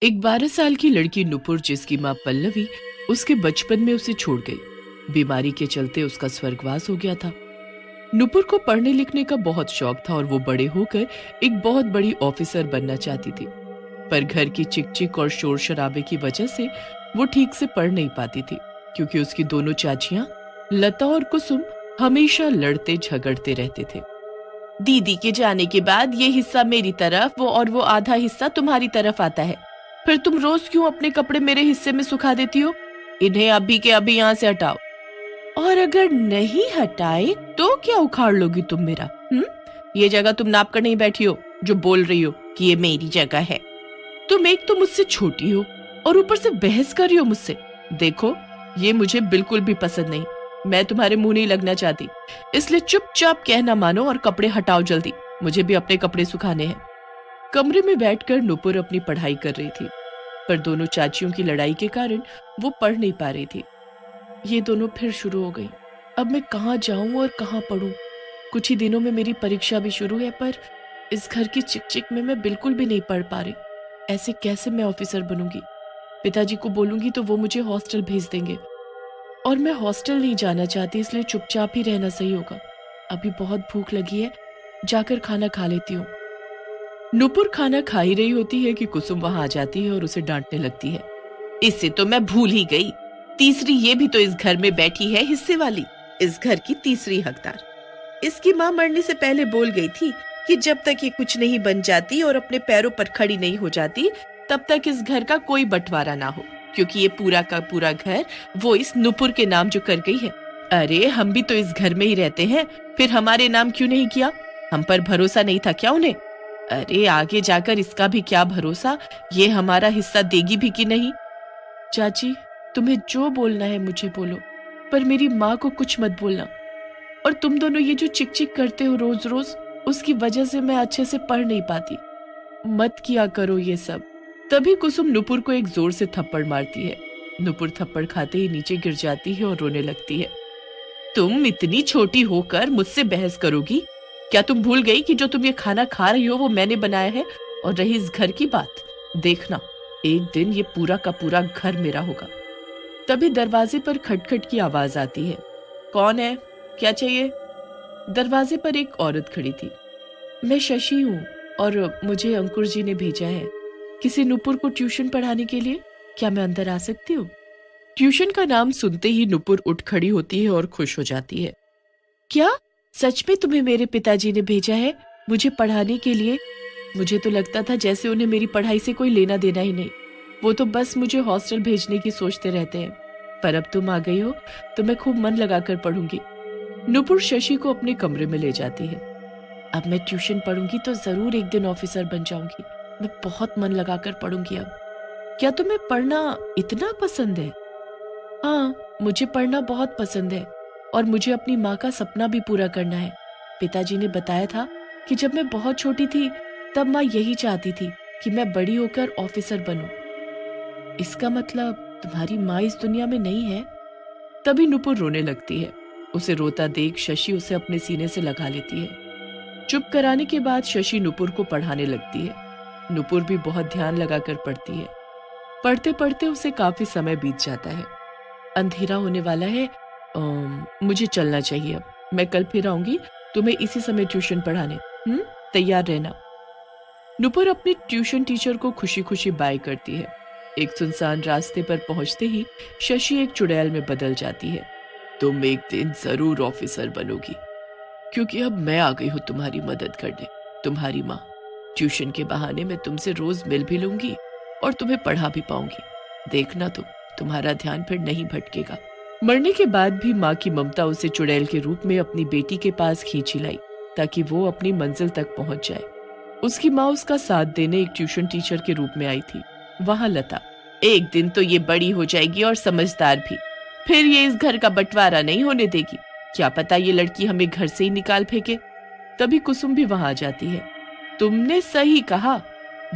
एक 12 साल की लड़की नुपुर, जिसकी माँ पल्लवी उसके बचपन में उसे छोड़ गई। बीमारी के चलते उसका स्वर्गवास हो गया था। नुपुर को पढ़ने लिखने का बहुत शौक था और वो बड़े होकर एक बहुत बड़ी ऑफिसर बनना चाहती थी। पर घर की चिक-चिक और शोर शराबे की वजह से वो ठीक से पढ़ नहीं पाती थी, क्योंकि उसकी दोनों चाचियां लता और कुसुम हमेशा लड़ते झगड़ते रहते थे। दीदी के जाने के बाद ये हिस्सा मेरी तरफ वो आधा हिस्सा तुम्हारी तरफ आता है। फिर तुम रोज क्यों अपने कपड़े मेरे हिस्से में सुखा देती हो? इन्हें अभी के अभी यहाँ से हटाओ। और अगर नहीं हटाए तो क्या उखाड़ लोगी तुम मेरा? ये जगह तुम नाप कर नहीं बैठी हो जो बोल रही हो कि ये मेरी जगह है। तुम एक तो मुझसे छोटी हो और ऊपर से बहस कर रही हो मुझसे। देखो, ये मुझे बिल्कुल भी पसंद नहीं। मैं तुम्हारे मुंह नहीं लगना चाहती, इसलिए चुपचाप कहना मानो और कपड़े हटाओ जल्दी। मुझे भी अपने कपड़े सुखाने हैं। कमरे में बैठकर नुपुर अपनी पढ़ाई कर रही थी, पर दोनों चाचियों की लड़ाई के कारण वो पढ़ नहीं पा रही थी। ये दोनों फिर शुरू हो गई। अब मैं कहाँ जाऊं और कहाँ पढ़ूं? कुछ ही दिनों में मेरी परीक्षा भी शुरू है, पर इस घर की चिक-चिक में मैं बिल्कुल भी नहीं पढ़ पा रही। ऐसे कैसे मैं ऑफिसर बनूंगी? पिताजी को बोलूंगी तो वो मुझे हॉस्टल भेज देंगे, और मैं हॉस्टल नहीं जाना चाहती, इसलिए चुपचाप ही रहना सही होगा। अभी बहुत भूख लगी है, जाकर खाना खा लेती हूँ। नुपुर खाना खा ही रही होती है कि कुसुम वहां आ जाती है और उसे डांटने लगती है। इससे तो मैं भूल ही गई, तीसरी ये भी तो इस घर में बैठी है, हिस्से वाली, इस घर की तीसरी हकदार। इसकी माँ मरने से पहले बोल गई थी कि जब तक ये कुछ नहीं बन जाती और अपने पैरों पर खड़ी नहीं हो जाती, तब तक इस घर का कोई बंटवारा ना हो, क्योंकि ये पूरा का पूरा घर वो इस नुपुर के नाम जो कर गई है। अरे हम भी तो इस घर में ही रहते हैं, फिर हमारे नाम क्यों नहीं किया? हम पर भरोसा नहीं था क्या उन्हें? अरे आगे जाकर इसका भी क्या भरोसा, ये हमारा हिस्सा देगी भी कि नहीं। चाची, तुम्हें जो बोलना है मुझे बोलो, पर मेरी माँ को कुछ मत बोलना। और तुम दोनों ये जो चिक चिक करते हो रोज रोज, उसकी वजह से मैं अच्छे से पढ़ नहीं पाती। मत किया करो ये सब। तभी कुसुम नुपुर को एक जोर से थप्पड़ मारती है। नुपुर थप्पड़ खाते ही नीचे गिर जाती है और रोने लगती है। तुम इतनी छोटी होकर मुझसे बहस करोगी? क्या तुम भूल गई कि जो तुम ये खाना खा रही हो वो मैंने बनाया है? और रही इस घर की बात, देखना एक दिन ये पूरा का पूरा घर मेरा होगा। तभी दरवाजे पर खटखट की आवाज आती है। कौन है? क्या चाहिए? दरवाजे पर एक औरत खड़ी थी। मैं शशि हूँ और मुझे अंकुर जी ने भेजा है किसी नुपुर को ट्यूशन पढ़ाने के लिए। क्या मैं अंदर आ सकती हूँ? ट्यूशन का नाम सुनते ही नुपुर उठ खड़ी होती है और खुश हो जाती है। क्या सच में तुम्हें मेरे पिताजी ने भेजा है मुझे पढ़ाने के लिए? मुझे तो लगता था जैसे उन्हें मेरी पढ़ाई से कोई लेना देना ही नहीं। वो तो बस मुझे हॉस्टल भेजने की सोचते रहते हैं। पर अब तुम आ गई हो तो मैं खूब मन लगाकर पढ़ूंगी। नुपुर शशि को अपने कमरे में ले जाती है। अब मैं ट्यूशन पढ़ूंगी तो जरूर एक दिन ऑफिसर बन जाऊंगी। मैं बहुत मन लगाकर पढ़ूंगी अब। क्या तुम्हें पढ़ना इतना पसंद है? हाँ, मुझे पढ़ना बहुत पसंद है और मुझे अपनी माँ का सपना भी पूरा करना है। पिताजी ने बताया था कि जब मैं बहुत छोटी थी तब माँ यही चाहती थी कि मैं बड़ी होकर ऑफिसर बनूं। इसका मतलब तुम्हारी माँ इस दुनिया में नहीं है? तभी नुपुर रोने लगती है। उसे रोता देख शशि उसे अपने सीने से लगा लेती है। चुप कराने के बाद शशि नुपुर को पढ़ाने लगती है। नुपुर भी बहुत ध्यान लगाकर पढ़ती है। पढ़ते पढ़ते उसे काफी समय बीत जाता है। अंधेरा होने वाला है। मुझे चलना चाहिए अब। मैं कल फिर आऊंगी तुम्हें इसी समय ट्यूशन पढ़ाने। तैयार रहना। नुपुर अपनी ट्यूशन टीचर को खुशी खुशी बाय करती है। एक सुनसान रास्ते पर पहुंचते ही शशि एक चुड़ैल में बदल जाती है। तुम एक दिन जरूर ऑफिसर बनोगी, क्योंकि अब मैं आ गई हूँ तुम्हारी मदद करने। तुम्हारी माँ, ट्यूशन के बहाने मैं तुमसे रोज मिल भी लूंगी और तुम्हें पढ़ा भी पाऊंगी। देखना तुम्हारा ध्यान फिर नहीं भटकेगा। मरने के बाद भी माँ की ममता उसे चुड़ैल के रूप में अपनी बेटी के पास खींची लाई, ताकि वो अपनी मंजिल तक पहुंच जाए। उसकी माँ उसका साथ देने एक ट्यूशन टीचर के रूप में आई थी। वहां लता, एक दिन तो ये बड़ी हो जाएगी और समझदार भी, फिर ये इस घर का बंटवारा नहीं होने देगी। क्या पता ये लड़की हमें घर से ही निकाल फेंके। तभी कुसुम भी वहां आ जाती है। तुमने सही कहा,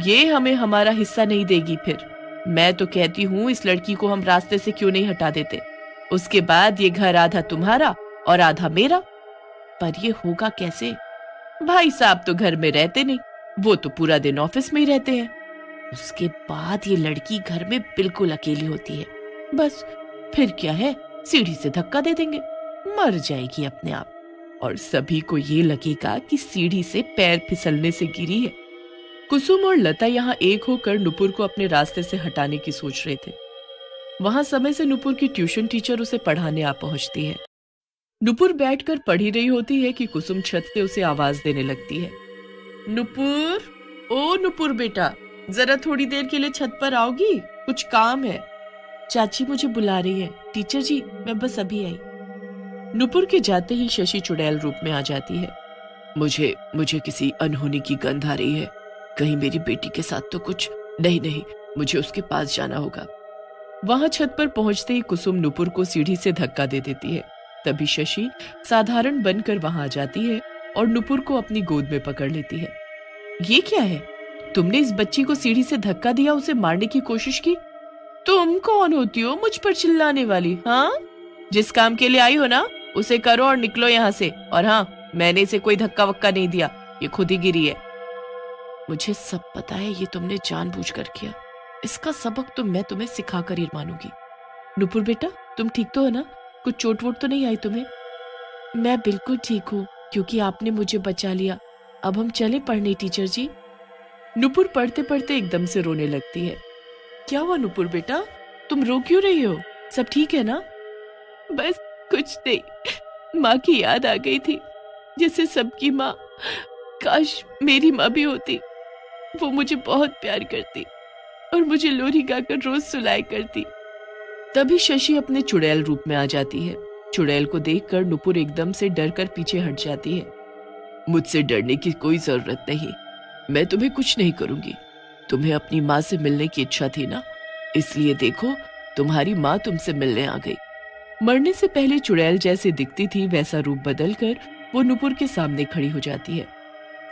ये हमें हमारा हिस्सा नहीं देगी। फिर मैं तो कहती हूँ इस लड़की को हम रास्ते से क्यों नहीं हटा देते। उसके बाद ये घर आधा तुम्हारा और आधा मेरा। पर ये होगा कैसे? भाई साहब तो घर में रहते नहीं, वो तो पूरा दिन ऑफिस में ही रहते हैं। उसके बाद ये लड़की घर में बिल्कुल अकेली होती है। बस फिर क्या है, सीढ़ी से धक्का दे देंगे, मर जाएगी अपने आप, और सभी को ये लगेगा कि सीढ़ी से पैर फिसलने से गिरी है। कुसुम और लता यहाँ एक होकर नुपुर को अपने रास्ते से हटाने की सोच रहे थे। वहां समय से नुपुर की ट्यूशन टीचर उसे पढ़ाने आ पहुंचती है। नुपुर बैठकर पढ़ ही रही होती है कि कुसुम छत से उसे आवाज देने लगती है। नुपुर, ओ नुपुर बेटा, जरा थोड़ी देर के लिए छत पर आओगी, कुछ काम है। चाची मुझे बुला रही है। टीचर जी, मैं बस अभी आई। नुपुर के जाते ही शशि चुड़ैल रूप में आ जाती है। मुझे किसी अनहोनी की गंध आ रही है। कहीं मेरी बेटी के साथ तो कुछ नहीं, मुझे उसके पास जाना होगा। वहां छत पर पहुंचते ही कुसुम नुपुर को सीढ़ी से धक्का दे देती है। तभी शशि साधारण बनकर वहां आ जाती है और नुपुर को अपनी गोद में पकड़ लेती है। ये क्या है? तुमने इस बच्ची को सीढ़ी से धक्का दिया, उसे मारने की कोशिश की? तुम कौन होती हो मुझ पर चिल्लाने वाली? हाँ, जिस काम के लिए आई हो ना, उसे करो और निकलो यहाँ से। और हाँ, मैंने इसे कोई धक्का वक्का नहीं दिया, ये खुद ही गिरी है। मुझे सब पता है, ये तुमने जानबूझकर किया। इसका सबक तो मैं तुम्हें सिखा कर ही मानूंगी। नुपुर बेटा, तुम ठीक तो हो ना? कुछ चोट वोट तो नहीं आई तुम्हें? मैं बिल्कुल ठीक हूँ, क्योंकि आपने मुझे बचा लिया। अब हम चले पढ़ने टीचर जी। नुपुर पढ़ते पढ़ते एकदम से रोने लगती है। क्या हुआ नुपुर बेटा, तुम रो क्यों रही हो? सब ठीक है ना? बस कुछ नहीं, माँ की याद आ गई थी, जैसे सबकी माँ। काश मेरी माँ भी होती। वो मुझे बहुत प्यार करती और मुझे लोरी गाकर रोज सुलाया करती। तभी शशि अपने चुड़ैल रूप में आ जाती है। चुड़ैल को देखकर नुपुर एकदम से डर कर पीछे हट जाती है। मुझसे डरने की कोई जरूरत नहीं, मैं तुम्हें कुछ नहीं करूंगी। तुम्हें अपनी माँ से मिलने की इच्छा थी ना, इसलिए देखो तुम्हारी माँ तुमसे मिलने आ गई। मरने से पहले चुड़ैल जैसे दिखती थी वैसा रूप बदलकर वो नुपुर के सामने खड़ी हो जाती है।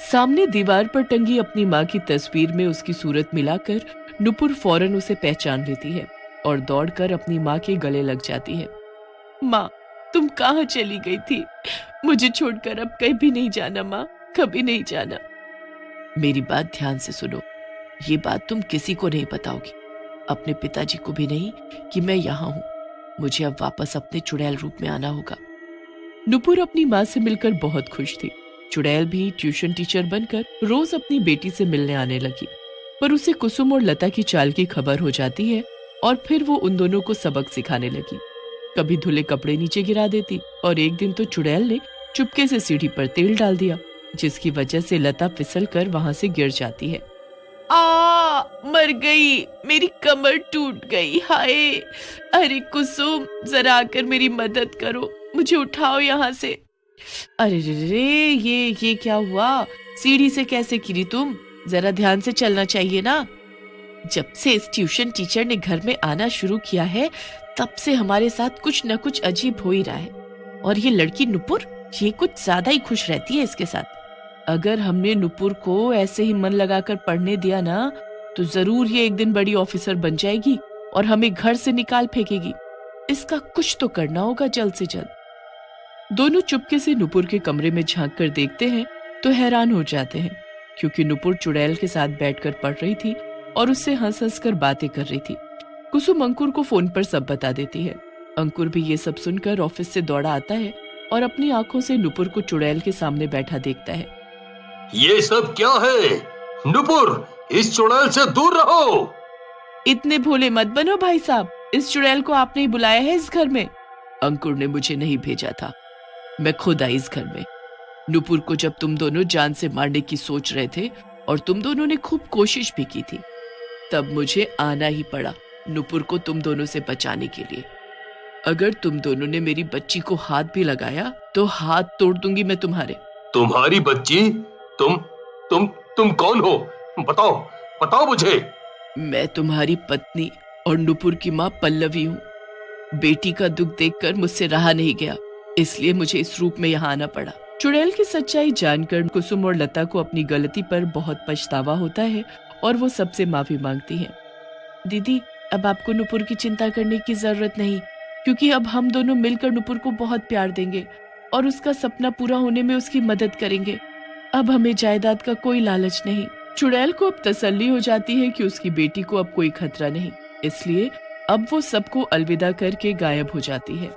सामने दीवार पर टंगी अपनी माँ की तस्वीर में उसकी सूरत मिलाकर नुपुर फौरन उसे पहचान लेती है और दौड़कर अपनी माँ के गले लग जाती है। माँ, तुम कहाँ चली गई थी? मुझे छोड़कर अब कहीं भी नहीं जाना माँ, कभी नहीं जाना। मेरी बात ध्यान से सुनो, ये बात तुम किसी को नहीं बताओगी, अपने पिताजी को भी नहीं, कि मैं यहाँ हूँ। मुझे अब वापस अपने चुड़ैल रूप में आना होगा। नुपुर अपनी माँ से मिलकर बहुत खुश थी। चुड़ैल भी ट्यूशन टीचर बनकर रोज अपनी बेटी से मिलने आने लगी, पर उसे कुसुम और लता की चाल की खबर हो जाती है और फिर वो उन दोनों को सबक सिखाने लगी। कभी धुले कपड़े नीचे गिरा देती और एक दिन तो चुड़ैल ने चुपके से सीढ़ी पर तेल डाल दिया, जिसकी वजह से लता फिसल कर वहां से गिर जाती है। मर गई, मेरी कमर टूट गई, हाय। अरे कुसुम, जरा आकर मेरी मदद करो, मुझे उठाओ यहाँ से। अरे रे, ये क्या हुआ? सीढ़ी से कैसे गिरी तुम? जरा ध्यान से चलना चाहिए ना। जब से इस ट्यूशन टीचर ने घर में आना शुरू किया है, तब से हमारे साथ कुछ न कुछ अजीब हो ही रहा है। और ये लड़की नुपुर, ये कुछ ज्यादा ही खुश रहती है इसके साथ। अगर हमने नुपुर को ऐसे ही मन लगाकर पढ़ने दिया ना, तो जरूर ये एक दिन बड़ी ऑफिसर बन जाएगी और हमें घर से निकाल फेंकेगी। इसका कुछ तो करना होगा जल्द से जल्द। दोनों चुपके से नुपुर के कमरे में झांक कर देखते हैं तो हैरान हो जाते हैं, क्योंकि नुपुर चुड़ैल के साथ बैठकर पढ़ रही थी और उससे हंस हंस कर बातें कर रही थी। कुसुम अंकुर को फोन पर सब बता देती है। अंकुर भी ये सब सुनकर ऑफिस से दौड़ा आता है और अपनी आंखों से नुपुर को चुड़ैल के सामने बैठा देखता है। ये सब क्या है? नुपुर, इस चुड़ैल से दूर रहो। इतने भोले मत बनो भाई साहब, इस चुड़ैल को आपने ही बुलाया है इस घर में। अंकुर ने मुझे नहीं भेजा था, मैं खुद आई इस घर में। नुपुर को जब तुम दोनों जान से मारने की सोच रहे थे और तुम दोनों ने खूब कोशिश भी की थी, तब मुझे आना ही पड़ा नुपुर को तुम दोनों से बचाने के लिए। अगर तुम दोनों ने मेरी बच्ची को हाथ भी लगाया तो हाथ तोड़ दूंगी मैं तुम्हारे। तुम्हारी बच्ची? तुम कौन हो? बताओ मुझे। मैं तुम्हारी पत्नी और नुपुर की माँ पल्लवी हूँ। बेटी का दुख देखकर मुझसे रहा नहीं गया, इसलिए मुझे इस रूप में यहाँ आना पड़ा। चुड़ैल की सच्चाई जानकर कुसुम और लता को अपनी गलती पर बहुत पछतावा होता है और वो सबसे माफी मांगती हैं। दीदी, अब आपको नुपुर की चिंता करने की जरूरत नहीं, क्योंकि अब हम दोनों मिलकर नुपुर को बहुत प्यार देंगे और उसका सपना पूरा होने में उसकी मदद करेंगे। अब हमें जायदाद का कोई लालच नहीं। चुड़ैल को अब तसल्ली हो जाती है कि उसकी बेटी को अब कोई खतरा नहीं, इसलिए अब वो सबको अलविदा करके गायब हो जाती है।